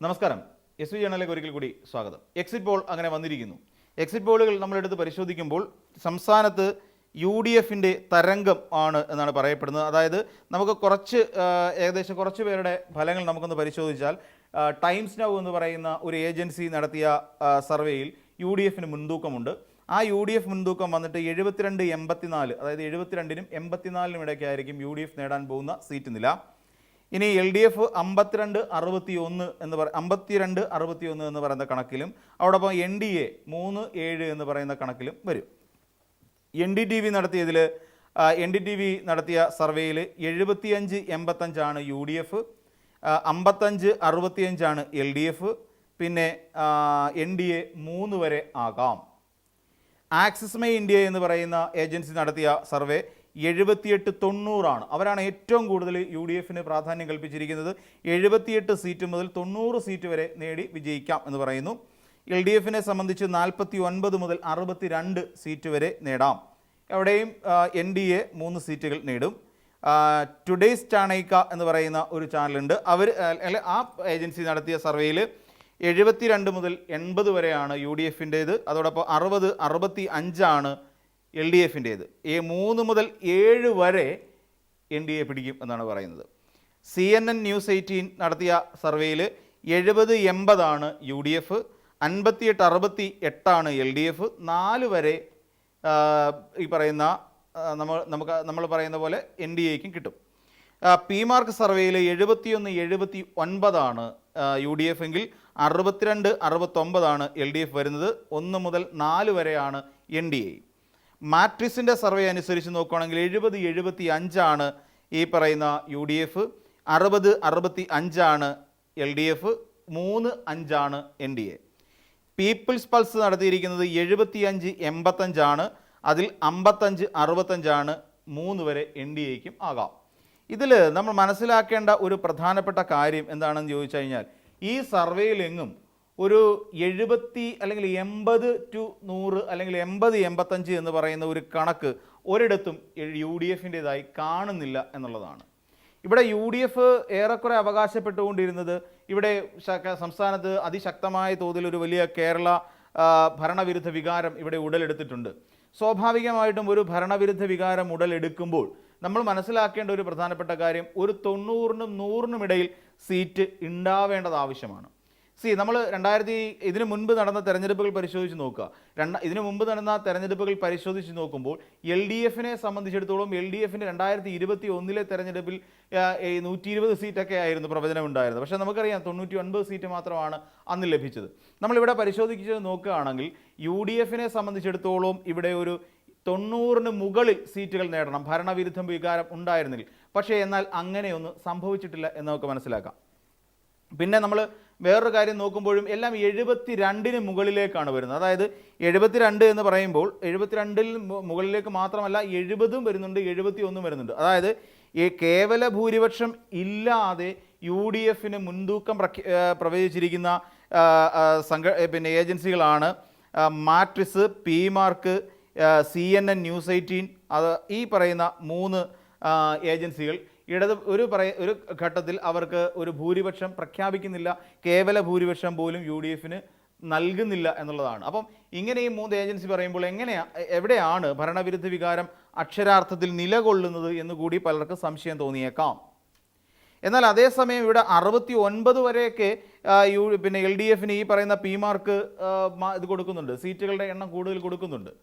നമസ്കാരം. S V ജേണലിലേക്ക് ഒരിക്കൽ കൂടി സ്വാഗതം. എക്സിറ്റ് പോൾ അങ്ങനെ വന്നിരിക്കുന്നു. എക്സിറ്റ് പോളുകൾ നമ്മളെടുത്ത് പരിശോധിക്കുമ്പോൾ സംസ്ഥാനത്ത് UDFിൻ്റെ തരംഗം ആണ് എന്നാണ് പറയപ്പെടുന്നത്. അതായത് നമുക്ക് ഏകദേശം കുറച്ച് പേരുടെ ഫലങ്ങൾ നമുക്കൊന്ന് പരിശോധിച്ചാൽ ടൈംസ് നൗ എന്ന് പറയുന്ന ഒരു ഏജൻസി നടത്തിയ സർവേയിൽ UDFിന് മുൻതൂക്കമുണ്ട്. ആ UDF മുൻതൂക്കം വന്നിട്ട് 72-84, അതായത് 72-നും 84-നും ഇടയ്ക്കായിരിക്കും UDF നേടാൻ പോകുന്ന സീറ്റ് നില. ഇനി LDF 52-61 എന്ന് പറയുന്ന കണക്കിലും അതോടൊപ്പം NDA 3-7 എന്ന് പറയുന്ന കണക്കിലും വരും. NDTV നടത്തിയ സർവേയിൽ 75-85 UDF, 55-65 LDF, പിന്നെ NDA 3 വരെ ആകാം. ആക്സിസ് മൈ ഇന്ത്യ എന്ന് പറയുന്ന ഏജൻസി നടത്തിയ സർവേ 78-90 അവരാണ് ഏറ്റവും കൂടുതൽ UDFിന് പ്രാധാന്യം കൽപ്പിച്ചിരിക്കുന്നത്. 78 സീറ്റ് മുതൽ 90 സീറ്റ് വരെ നേടി വിജയിക്കാം എന്ന് പറയുന്നു. LDFിനെ സംബന്ധിച്ച് 49 മുതൽ 62 സീറ്റ് വരെ നേടാം. എവിടെയും NDA 3 സീറ്റുകൾ നേടും. ടുഡേയ്സ് ചാണൈക്ക എന്ന് പറയുന്ന ഒരു ചാനലുണ്ട്. ആ ഏജൻസി നടത്തിയ സർവേയിൽ 72 മുതൽ 80 വരെയാണ് UDFിൻ്റേത്. അതോടൊപ്പം 60-65 LDFിൻ്റേത്. 3 മുതൽ 7 വരെ NDA പിടിക്കും എന്നാണ് പറയുന്നത്. CNN News 18 നടത്തിയ സർവേയിൽ 70-80 UDF, 58-68 LDF, 4 വരെ ഈ പറയുന്ന നമ്മൾ പറയുന്ന പോലെ NDAയ്ക്കും കിട്ടും. PMark സർവേയിൽ 71-79 UDF എങ്കിൽ 62-69 LDF വരുന്നത്. 1 മുതൽ 4 വരെയാണ് NDA. മാട്രിക്സിൻ്റെ സർവേ അനുസരിച്ച് നോക്കുകയാണെങ്കിൽ 70-75 ഈ പറയുന്ന UDF, 60-65 LDF, 3-5 NDA. People's pulse നടത്തിയിരിക്കുന്നത് 75-85, അതിൽ 55-65 3 വരെ NDAയ്ക്കും ആകാം. ഇതിൽ നമ്മൾ മനസ്സിലാക്കേണ്ട ഒരു പ്രധാനപ്പെട്ട കാര്യം എന്താണെന്ന് ചോദിച്ചു കഴിഞ്ഞാൽ, ഈ സർവേയിലെങ്ങും ഒരു 70 അല്ലെങ്കിൽ 80-100 അല്ലെങ്കിൽ 80-85 എന്ന് പറയുന്ന ഒരു കണക്ക് ഒരിടത്തും UDFിൻ്റെതായി കാണുന്നില്ല എന്നുള്ളതാണ്. ഇവിടെ UDF ഏറെക്കുറെ അവകാശപ്പെട്ടുകൊണ്ടിരുന്നത് ഇവിടെ സംസ്ഥാനത്ത് അതിശക്തമായ തോതിൽ ഒരു വലിയ കേരള ഭരണവിരുദ്ധ വികാരം ഇവിടെ ഉടലെടുത്തിട്ടുണ്ട്. സ്വാഭാവികമായിട്ടും ഒരു ഭരണവിരുദ്ധ വികാരം ഉടലെടുക്കുമ്പോൾ നമ്മൾ മനസ്സിലാക്കേണ്ട ഒരു പ്രധാനപ്പെട്ട കാര്യം, ഒരു 90-നും 100-നും ഇടയിൽ സീറ്റ് ഉണ്ടാവേണ്ടത് ആവശ്യമാണ്. നമ്മൾ ഇതിനു മുൻപ് നടന്ന തെരഞ്ഞെടുപ്പുകൾ പരിശോധിച്ച് നോക്കുക. ഇതിനു മുമ്പ് നടന്ന തെരഞ്ഞെടുപ്പുകൾ പരിശോധിച്ച് നോക്കുമ്പോൾ LDFിനെ സംബന്ധിച്ചിടത്തോളം LDFിൻ്റെ 2021 തെരഞ്ഞെടുപ്പിൽ 120 സീറ്റൊക്കെ ആയിരുന്നു പ്രവചനം ഉണ്ടായിരുന്നത്. പക്ഷേ നമുക്കറിയാം 99 സീറ്റ് മാത്രമാണ് അന്ന് ലഭിച്ചത്. നമ്മളിവിടെ പരിശോധിച്ച് നോക്കുകയാണെങ്കിൽ UDFിനെ സംബന്ധിച്ചിടത്തോളം ഇവിടെ ഒരു 90-ന് മുകളിൽ സീറ്റുകൾ നേടണം, ഭരണവിരുദ്ധ വികാരം ഉണ്ടായിരുന്നെങ്കിൽ. പക്ഷേ എന്നാൽ അങ്ങനെയൊന്നും സംഭവിച്ചിട്ടില്ല എന്ന് നമുക്ക് മനസ്സിലാക്കാം. പിന്നെ നമ്മൾ വേറൊരു കാര്യം നോക്കുമ്പോഴും എല്ലാം 72-ന് മുകളിലേക്കാണ് വരുന്നത്. അതായത് 72 എന്ന് പറയുമ്പോൾ 72-ൽ മുകളിലേക്ക് മാത്രമല്ല 70-ഉം വരുന്നുണ്ട്, 71-ഉം വരുന്നുണ്ട്. അതായത് ഈ കേവല ഭൂരിപക്ഷം ഇല്ലാതെ UDFിന് മുൻതൂക്കം പ്രവചിച്ചിരിക്കുന്ന ഏജൻസികളാണ് മാട്രിക്സ്, PMark, CNN News 18. ഈ പറയുന്ന 3 ഏജൻസികൾ ഒരു ഘട്ടത്തിൽ അവർക്ക് ഒരു ഭൂരിപക്ഷം പ്രഖ്യാപിക്കുന്നില്ല, കേവല ഭൂരിപക്ഷം പോലും UDFിന് നൽകുന്നില്ല എന്നുള്ളതാണ്. അപ്പം ഇങ്ങനെ ഈ 3 ഏജൻസി പറയുമ്പോൾ എവിടെയാണ് ഭരണവിരുദ്ധ വികാരം അക്ഷരാർത്ഥത്തിൽ നിലകൊള്ളുന്നത് എന്നുകൂടി പലർക്കും സംശയം തോന്നിയേക്കാം. എന്നാൽ അതേസമയം ഇവിടെ 69 വരെയൊക്കെ LDFിന് ഈ പറയുന്ന PMark ഇത് കൊടുക്കുന്നുണ്ട്, സീറ്റുകളുടെ എണ്ണം കൂടുതൽ കൊടുക്കുന്നുണ്ട്.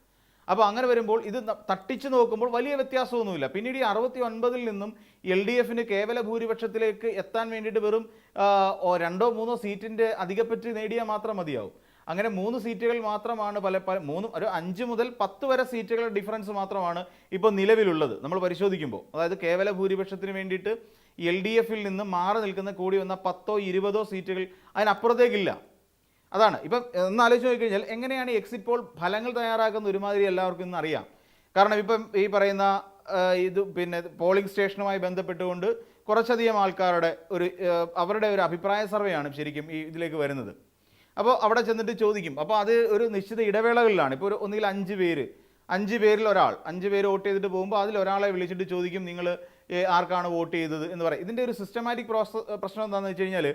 അപ്പോൾ അങ്ങനെ വരുമ്പോൾ ഇത് തട്ടിച്ച് നോക്കുമ്പോൾ വലിയ വ്യത്യാസമൊന്നുമില്ല. പിന്നീട് ഈ 69-ൽ നിന്നും LDFിന് കേവല ഭൂരിപക്ഷത്തിലേക്ക് എത്താൻ വേണ്ടിയിട്ട് വെറും 2-3 സീറ്റിൻ്റെ അധികപ്പറ്റ് നേടിയാൽ മാത്രം മതിയാവും. അങ്ങനെ 3 സീറ്റുകൾ മാത്രമാണ് ഒരു 5 മുതൽ 10 വരെ സീറ്റുകളുടെ ഡിഫറൻസ് മാത്രമാണ് ഇപ്പോൾ നിലവിലുള്ളത് നമ്മൾ പരിശോധിക്കുമ്പോൾ. അതായത് കേവല ഭൂരിപക്ഷത്തിന് വേണ്ടിയിട്ട് LDFിൽ നിന്ന് മാറി നിൽക്കുന്ന കൂടി വന്ന 10-20 സീറ്റുകൾ അതിനപ്പുറത്തേക്കില്ല. അതാണ് ഇപ്പം എന്നാലോചിച്ച് നോക്കിക്കഴിഞ്ഞാൽ എങ്ങനെയാണ് എക്സിറ്റ് പോൾ ഫലങ്ങൾ തയ്യാറാക്കുന്ന ഒരുമാതിരി എല്ലാവർക്കും ഇന്ന് അറിയാം. കാരണം ഇപ്പം ഈ പറയുന്ന പോളിംഗ് സ്റ്റേഷനുമായി ബന്ധപ്പെട്ടുകൊണ്ട് കുറച്ചധികം ആൾക്കാരുടെ അവരുടെ ഒരു അഭിപ്രായ സർവേയാണ് ശരിക്കും ഇതിലേക്ക് വരുന്നത്. അപ്പോൾ അവിടെ ചെന്നിട്ട് ചോദിക്കും. അപ്പോൾ അത് ഒരു നിശ്ചിത ഇടവേളകളിലാണ്. ഇപ്പോൾ ഒന്നുകിൽ 5 പേരിൽ ഒരാൾ 5 പേര് വോട്ട് ചെയ്തിട്ട് പോകുമ്പോൾ അതിൽ ഒരാളെ വിളിച്ചിട്ട് ചോദിക്കും നിങ്ങൾ ആർക്കാണ് വോട്ട് ചെയ്തത് എന്ന് പറയും. ഇതിൻ്റെ ഒരു സിസ്റ്റമാറ്റിക് പ്രശ്നം എന്താണെന്ന് വെച്ച് കഴിഞ്ഞാൽ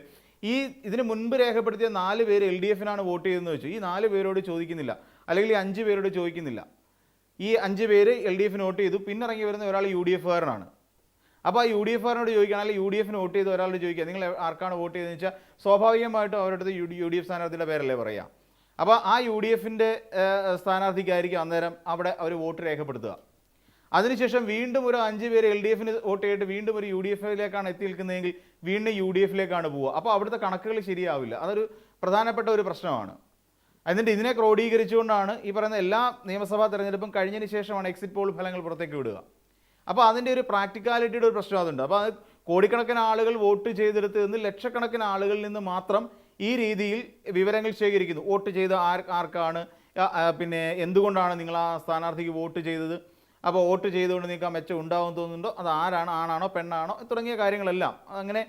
ഈ ഇതിന് മുൻപ് രേഖപ്പെടുത്തിയ 4 പേര് LDF വോട്ട് ചെയ്തതെന്ന് വെച്ചു. ഈ 4 പേരോട് ചോദിക്കുന്നില്ല, അല്ലെങ്കിൽ ഈ 5 പേരോട് ചോദിക്കുന്നില്ല. ഈ 5 പേര് LDF വോട്ട് ചെയ്തു, പിന്നെ ഇറങ്ങി വരുന്ന ഒരാൾ UDF കാരനാണ്. അപ്പോൾ ആ UDF കാരനോട് ചോദിക്കുകയാണ്, അല്ലെങ്കിൽ UDF വോട്ട് ചെയ്ത ഒരാളോട് ചോദിക്കുക നിങ്ങൾ ആർക്കാണ് വോട്ട് ചെയ്തതെന്ന് വെച്ചാൽ സ്വാഭാവികമായിട്ടും അവരുടെ അടുത്ത് UDF സ്ഥാനാർത്ഥിയുടെ പേരല്ലേ പറയാം. അപ്പോൾ ആ UDF സ്ഥാനാർത്ഥിക്കായിരിക്കും അന്നേരം അവിടെ അവർ വോട്ട് രേഖപ്പെടുത്തുക. അതിനുശേഷം വീണ്ടും ഒരു 5 പേര് LDF വോട്ട് ചെയ്തിട്ട് വീണ്ടും ഒരു UDF എത്തി നിൽക്കുന്നതെങ്കിൽ വീണ്ടും UDF പോവുക. അപ്പോൾ അവിടുത്തെ കണക്കുകൾ ശരിയാവില്ല. അതൊരു പ്രധാനപ്പെട്ട ഒരു പ്രശ്നമാണ്. എന്നിട്ട് ഇതിനെ ക്രോഡീകരിച്ചുകൊണ്ടാണ് ഈ പറയുന്ന എല്ലാ നിയമസഭാ തെരഞ്ഞെടുപ്പും കഴിഞ്ഞതിന് ശേഷമാണ് എക്സിറ്റ് പോൾ ഫലങ്ങൾ പുറത്തേക്ക് വിടുക. അപ്പോൾ അതിൻ്റെ ഒരു പ്രാക്ടിക്കാലിറ്റിയുടെ ഒരു പ്രശ്നം അതുണ്ട്. അപ്പോൾ അത് കോടിക്കണക്കിന് ആളുകൾ വോട്ട് ചെയ്തെടുത്ത് നിന്ന് ലക്ഷക്കണക്കിന് ആളുകളിൽ നിന്ന് മാത്രം ഈ രീതിയിൽ വിവരങ്ങൾ ശേഖരിക്കുന്നു. വോട്ട് ചെയ്ത ആർക്കാണ്, പിന്നെ എന്തുകൊണ്ടാണ് നിങ്ങൾ ആ സ്ഥാനാർത്ഥിക്ക് വോട്ട് ചെയ്തത്, അപ്പോൾ വോട്ട് ചെയ്തുകൊണ്ട് നിങ്ങൾക്ക് ആ മെച്ചം ഉണ്ടാകുമെന്ന് തോന്നുന്നുണ്ടോ, അത് ആരാണ്, ആണാണോ പെണ്ണാണോ തുടങ്ങിയ കാര്യങ്ങളെല്ലാം അങ്ങനെ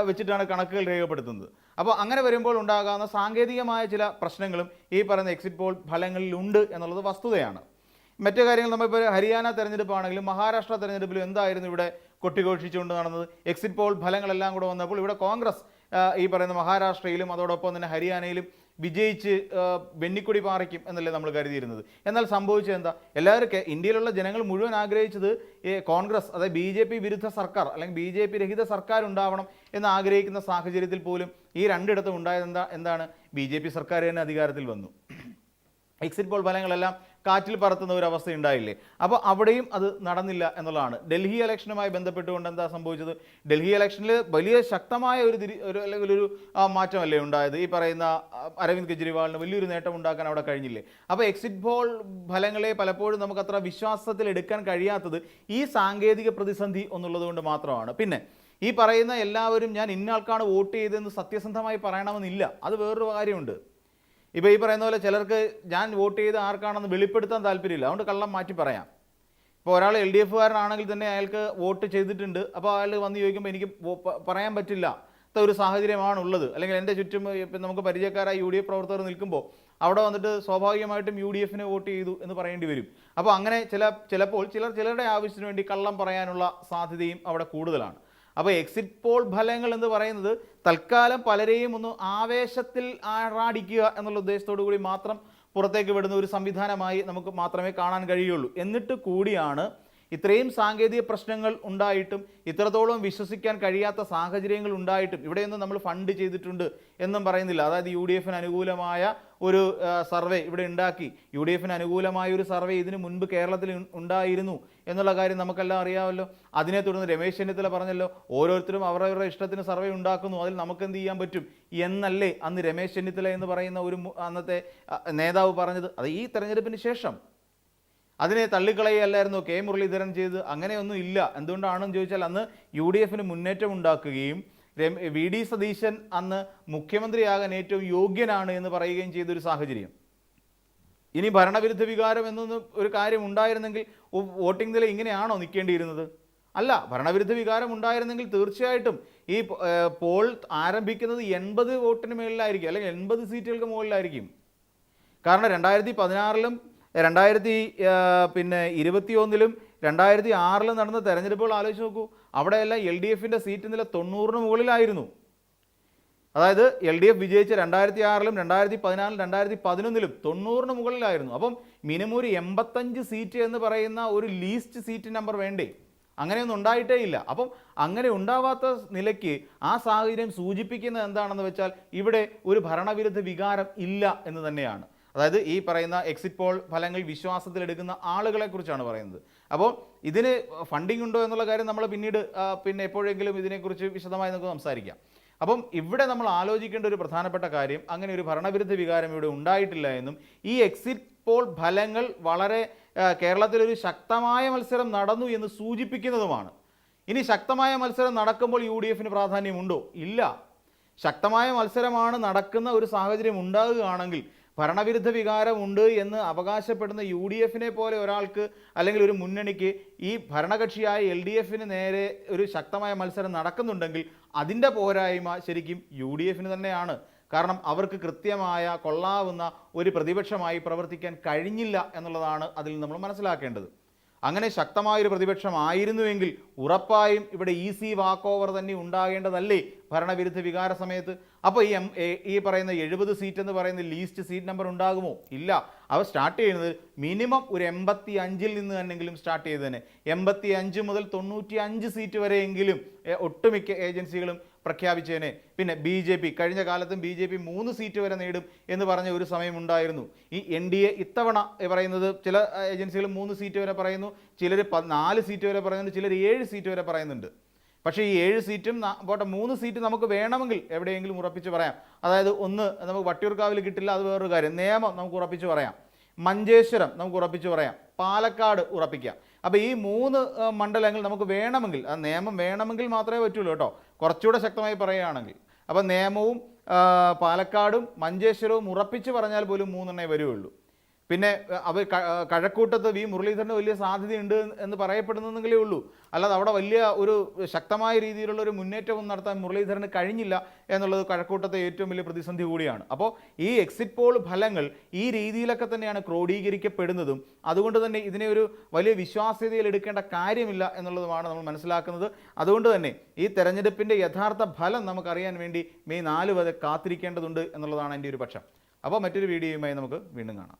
വെച്ചിട്ടാണ് കണക്കുകൾ രേഖപ്പെടുത്തുന്നത്. അപ്പോൾ അങ്ങനെ വരുമ്പോൾ ഉണ്ടാകാവുന്ന സാങ്കേതികമായ ചില പ്രശ്നങ്ങളും ഈ പറയുന്ന എക്സിറ്റ് പോൾ ഫലങ്ങളിലുണ്ട് എന്നുള്ളത് വസ്തുതയാണ്. മറ്റു കാര്യങ്ങൾ നമ്മളിപ്പോൾ ഹരിയാന തെരഞ്ഞെടുപ്പാണെങ്കിലും മഹാരാഷ്ട്ര തെരഞ്ഞെടുപ്പിലും എന്തായിരുന്നു ഇവിടെ കൊട്ടിഘോഷിച്ചുകൊണ്ട് നടന്നത്? എക്സിറ്റ് പോൾ ഫലങ്ങളെല്ലാം കൂടെ വന്നപ്പോൾ ഇവിടെ കോൺഗ്രസ് ഈ പറയുന്ന മഹാരാഷ്ട്രയിലും അതോടൊപ്പം തന്നെ ഹരിയാനയിലും വിജയിച്ച് വെന്നിക്കൊടി പാറിക്കും എന്നല്ലേ നമ്മൾ കരുതിയിരുന്നത്. എന്നാൽ സംഭവിച്ചത് എന്താ? എല്ലാവരും ഇന്ത്യയിലുള്ള ജനങ്ങൾ മുഴുവൻ ആഗ്രഹിച്ചത് കോൺഗ്രസ്, അതായത് BJP വിരുദ്ധ സർക്കാർ അല്ലെങ്കിൽ BJP രഹിത സർക്കാർ ഉണ്ടാവണം എന്ന് ആഗ്രഹിക്കുന്ന സാഹചര്യത്തിൽ പോലും ഈ രണ്ടിടത്തും ഉണ്ടായത് എന്താണ്? BJP സർക്കാർ തന്നെ അധികാരത്തിൽ വന്നു. എക്സിറ്റ് പോൾ ഫലങ്ങളെല്ലാം കാറ്റിൽ പറത്തുന്ന ഒരു അവസ്ഥ ഉണ്ടായില്ലേ? അപ്പോൾ അവിടെയും അത് നടന്നില്ല എന്നുള്ളതാണ്. ഡൽഹി ഇലക്ഷനുമായി ബന്ധപ്പെട്ടുകൊണ്ട് എന്താ സംഭവിച്ചത്? ഡൽഹി ഇലക്ഷനിൽ വലിയ ശക്തമായ ഒരു മാറ്റമല്ലേ ഉണ്ടായത്? ഈ പറയുന്ന അരവിന്ദ് കെജ്രിവാളിന് വലിയൊരു നേട്ടം ഉണ്ടാക്കാൻ അവിടെ കഴിഞ്ഞില്ലേ? അപ്പോൾ എക്സിറ്റ് പോൾ ഫലങ്ങളെ പലപ്പോഴും നമുക്ക് അത്ര വിശ്വാസത്തിൽ എടുക്കാൻ കഴിയാത്തത് ഈ സാങ്കേതിക പ്രതിസന്ധി എന്നുള്ളത് കൊണ്ട് മാത്രമാണ്. പിന്നെ ഈ പറയുന്ന എല്ലാവരും ഞാൻ ഇന്നയാൾക്കാണ് വോട്ട് ചെയ്തതെന്ന് സത്യസന്ധമായി പറയണമെന്നില്ല. അത് വേറൊരു കാര്യമുണ്ട്. ഇപ്പോൾ ഈ പറയുന്ന പോലെ ചിലർക്ക് ഞാൻ വോട്ട് ചെയ്ത് ആർക്കാണെന്ന് വെളിപ്പെടുത്താൻ താല്പര്യമില്ല, അതുകൊണ്ട് കള്ളം മാറ്റി പറയാം. ഇപ്പോൾ ഒരാൾ LDF കാരനാണെങ്കിൽ തന്നെ അയാൾക്ക് വോട്ട് ചെയ്തിട്ടുണ്ട്, അപ്പോൾ അയാൾ വന്ന് ചോദിക്കുമ്പോൾ എനിക്ക് പറയാൻ പറ്റില്ല ഒരു സാഹചര്യമാണുള്ളത്. അല്ലെങ്കിൽ എൻ്റെ ചുറ്റും ഇപ്പം നമുക്ക് പരിചയക്കാരായ UDF പ്രവർത്തകർ നിൽക്കുമ്പോൾ അവിടെ വന്നിട്ട് സ്വാഭാവികമായിട്ടും UDF വോട്ട് ചെയ്തു എന്ന് പറയേണ്ടി വരും. അപ്പോൾ അങ്ങനെ ചിലപ്പോൾ ചിലരുടെ ആവശ്യത്തിന് വേണ്ടി കള്ളം പറയാനുള്ള സാധ്യതയും അവിടെ കൂടുതലാണ്. അപ്പോൾ എക്സിറ്റ് പോൾ ഫലങ്ങൾ എന്ന് പറയുന്നത് തൽക്കാലം പലരെയും ഒന്ന് ആവേശത്തിൽ ആറാടിക്കുക എന്നുള്ള ഉദ്ദേശത്തോടു കൂടി മാത്രം പുറത്തേക്ക് വിടുന്ന ഒരു സംവിധാനമായി നമുക്ക് മാത്രമേ കാണാൻ കഴിയുള്ളൂ. എന്നിട്ട് കൂടിയാണ് ഇത്രയും സാങ്കേതിക പ്രശ്നങ്ങൾ ഉണ്ടായിട്ടും ഇത്രത്തോളം വിശ്വസിക്കാൻ കഴിയാത്ത സാഹചര്യങ്ങൾ ഉണ്ടായിട്ടും ഇവിടെയൊന്നും നമ്മൾ ഫണ്ട് ചെയ്തിട്ടുണ്ട് എന്നും പറയുന്നില്ല. അതായത് UDF അനുകൂലമായ ഒരു സർവേ ഇവിടെ ഉണ്ടാക്കി, UDF അനുകൂലമായ ഒരു സർവേ ഇതിനു മുൻപ് കേരളത്തിൽ ഉണ്ടായിരുന്നു എന്നുള്ള കാര്യം നമുക്കെല്ലാം അറിയാമല്ലോ. അതിനെ തുടർന്ന് രമേശ് ചെന്നിത്തല പറഞ്ഞല്ലോ, ഓരോരുത്തരും അവരവരുടെ ഇഷ്ടത്തിന് സർവേ ഉണ്ടാക്കുന്നു, അതിൽ നമുക്ക് എന്ത് ചെയ്യാൻ പറ്റും എന്നല്ലേ അന്ന് രമേശ് ചെന്നിത്തല എന്ന് പറയുന്ന ഒരു അന്നത്തെ നേതാവ് പറഞ്ഞത്. അത് ഈ തെരഞ്ഞെടുപ്പിന് ശേഷം അതിനെ തള്ളിക്കളയല്ലായിരുന്നു കെ മുരളീധരൻ ചെയ്ത്? അങ്ങനെയൊന്നും ഇല്ല. എന്തുകൊണ്ടാണെന്ന് ചോദിച്ചാൽ അന്ന് UDF മുന്നേറ്റം ഉണ്ടാക്കുകയും VD സതീശൻ അന്ന് മുഖ്യമന്ത്രിയാകാൻ ഏറ്റവും യോഗ്യനാണ് എന്ന് പറയുകയും ചെയ്തൊരു സാഹചര്യം. ഇനി ഭരണവിരുദ്ധ വികാരം എന്നൊന്നും ഒരു കാര്യം ഉണ്ടായിരുന്നെങ്കിൽ വോട്ടിംഗ് നില ഇങ്ങനെയാണോ നിൽക്കേണ്ടിയിരുന്നത്? അല്ല. ഭരണവിരുദ്ധ വികാരം ഉണ്ടായിരുന്നെങ്കിൽ തീർച്ചയായിട്ടും ഈ പോൾ ആരംഭിക്കുന്നത് 80 വോട്ടിന് മുകളിലായിരിക്കും, അല്ലെങ്കിൽ 80 സീറ്റുകൾക്ക് മുകളിലായിരിക്കും. കാരണം 2016-ലും 2021-ലും 2006-ലും നടന്ന തെരഞ്ഞെടുപ്പുകൾ ആലോചിച്ച് നോക്കൂ. അവിടെയെല്ലാം LDF സീറ്റ് നില 90-ന് മുകളിലായിരുന്നു. അതായത് LDF വിജയിച്ച 2006-ലും 2014-ലും 2011-ലും 90-ന് മുകളിലായിരുന്നു. അപ്പം മിനിമം ഒരു 85 സീറ്റ് എന്ന് പറയുന്ന ഒരു ലീസ്റ്റ് സീറ്റ് നമ്പർ വേണ്ടേ? അങ്ങനെയൊന്നും ഉണ്ടായിട്ടേ ഇല്ല. അപ്പം അങ്ങനെ ഉണ്ടാവാത്ത നിലയ്ക്ക് ആ സാഹചര്യം സൂചിപ്പിക്കുന്നത് എന്താണെന്ന് വെച്ചാൽ ഇവിടെ ഒരു ഭരണവിരുദ്ധ വികാരം ഇല്ല എന്ന് തന്നെയാണ്. അതായത് ഈ പറയുന്ന എക്സിറ്റ് പോൾ ഫലങ്ങൾ വിശ്വാസത്തിലെടുക്കുന്ന ആളുകളെ കുറിച്ചാണ് പറയുന്നത്. അപ്പോൾ ഇതിന് ഫണ്ടിങ് ഉണ്ടോ എന്നുള്ള കാര്യം നമ്മൾ പിന്നീട് എപ്പോഴെങ്കിലും ഇതിനെക്കുറിച്ച് വിശദമായി നമുക്ക് സംസാരിക്കാം. അപ്പം ഇവിടെ നമ്മൾ ആലോചിക്കേണ്ട ഒരു പ്രധാനപ്പെട്ട കാര്യം, അങ്ങനെ ഒരു ഭരണവിരുദ്ധ വികാരം ഇവിടെ ഉണ്ടായിട്ടില്ല എന്നും ഈ എക്സിറ്റ് പോൾ ഫലങ്ങൾ വളരെ കേരളത്തിലൊരു ശക്തമായ മത്സരം നടന്നു എന്ന് സൂചിപ്പിക്കുന്നതുമാണ്. ഇനി ശക്തമായ മത്സരം നടക്കുമ്പോൾ UDF പ്രാധാന്യമുണ്ടോ? ഇല്ല. ശക്തമായ മത്സരമാണ് നടക്കുന്ന ഒരു സാഹചര്യം ഉണ്ടാകുകയാണെങ്കിൽ ഭരണവിരുദ്ധ വികാരമുണ്ട് എന്ന് അവകാശപ്പെടുന്ന UDF പോലെ ഒരാൾക്ക് അല്ലെങ്കിൽ ഒരു മുന്നണിക്ക് ഈ ഭരണകക്ഷിയായ LDF നേരെ ഒരു ശക്തമായ മത്സരം നടക്കുന്നുണ്ടെങ്കിൽ അതിൻ്റെ പോരായ്മ ശരിക്കും UDF തന്നെയാണ്. കാരണം അവർക്ക് കൃത്യമായ കൊള്ളാവുന്ന ഒരു പ്രതിപക്ഷമായി പ്രവർത്തിക്കാൻ കഴിഞ്ഞില്ല എന്നുള്ളതാണ് അതിൽ നമ്മൾ മനസ്സിലാക്കേണ്ടത്. അങ്ങനെ ശക്തമായൊരു പ്രതിപക്ഷമായിരുന്നുവെങ്കിൽ ഉറപ്പായും ഇവിടെ ഈസി വാക്ക് ഓവർ തന്നെ ഉണ്ടാകേണ്ടതല്ലേ ഭരണവിരുദ്ധ വികാര സമയത്ത്? അപ്പോൾ ഈ പറയുന്ന 70 സീറ്റ് എന്ന് പറയുന്ന ലീസ്റ്റ് സീറ്റ് നമ്പർ ഉണ്ടാകുമോ? ഇല്ല. അവ സ്റ്റാർട്ട് ചെയ്യുന്നത് മിനിമം ഒരു 85-ൽ നിന്ന് തന്നെങ്കിലും സ്റ്റാർട്ട് ചെയ്ത് തന്നെ 85 മുതൽ 95 സീറ്റ് വരെയെങ്കിലും ഒട്ടുമിക്ക ഏജൻസികളും പ്രഖ്യാപിച്ചേനെ. പിന്നെ BJP കഴിഞ്ഞ കാലത്തും BJP 3 സീറ്റ് വരെ നേടും എന്ന് പറഞ്ഞ ഒരു സമയമുണ്ടായിരുന്നു. ഈ NDA ഇത്തവണ പറയുന്നത് ചില ഏജൻസികൾ 3 സീറ്റ് വരെ പറയുന്നു, ചിലർ 4 സീറ്റ് വരെ പറയുന്നു, ചിലർ 7 സീറ്റ് വരെ പറയുന്നുണ്ട്. പക്ഷേ ഈ 7 സീറ്റും പോട്ടെ 3 സീറ്റ് നമുക്ക് വേണമെങ്കിൽ എവിടെയെങ്കിലും ഉറപ്പിച്ച് പറയാം. അതായത് ഒന്ന് നമുക്ക് വട്ടിയൂർക്കാവിൽ കിട്ടില്ല, അത് വേറൊരു കാര്യം. നേമം നമുക്ക് ഉറപ്പിച്ച് പറയാം, മഞ്ചേശ്വരം നമുക്ക് ഉറപ്പിച്ച് പറയാം, പാലക്കാട് ഉറപ്പിക്കാം. അപ്പോൾ ഈ 3 മണ്ഡലങ്ങൾ നമുക്ക് വേണമെങ്കിൽ, ആ നിയമം വേണമെങ്കിൽ മാത്രമേ പറ്റുള്ളൂ കേട്ടോ, കുറച്ചുകൂടെ ശക്തമായി പറയുകയാണെങ്കിൽ. അപ്പോൾ നിയമവും പാലക്കാടും മഞ്ചേശ്വരവും ഉറപ്പിച്ച് പറഞ്ഞാൽ പോലും 3 വരുള്ളൂ. പിന്നെ അവർ കഴക്കൂട്ടത്ത് മുരളീധരന് വലിയ സാധ്യതയുണ്ട് എന്ന് പറയപ്പെടുന്നെങ്കിലേ ഉള്ളൂ. അല്ലാതെ അവിടെ വലിയ ഒരു ശക്തമായ രീതിയിലുള്ള ഒരു മുന്നേറ്റവും നടത്താൻ മുരളീധരന് കഴിഞ്ഞില്ല എന്നുള്ളത് കഴക്കൂട്ടത്തെ ഏറ്റവും വലിയ പ്രതിസന്ധി കൂടിയാണ്. അപ്പോൾ ഈ എക്സിറ്റ് പോൾ ഫലങ്ങൾ ഈ രീതിയിലൊക്കെ തന്നെയാണ് ക്രോഡീകരിക്കപ്പെടുന്നതും. അതുകൊണ്ട് തന്നെ ഇതിനെ ഒരു വലിയ വിശ്വാസ്യതയിൽ എടുക്കേണ്ട കാര്യമില്ല എന്നുള്ളതുമാണ് നമ്മൾ മനസ്സിലാക്കുന്നത്. അതുകൊണ്ട് തന്നെ ഈ തെരഞ്ഞെടുപ്പിൻ്റെ യഥാർത്ഥ ഫലം നമുക്കറിയാൻ വേണ്ടി മെയ് 4 വരെ കാത്തിരിക്കേണ്ടതുണ്ട് എന്നുള്ളതാണ് എൻ്റെ ഒരു പക്ഷം. അപ്പോൾ മറ്റൊരു വീഡിയോയുമായി നമുക്ക് വീണ്ടും കാണാം.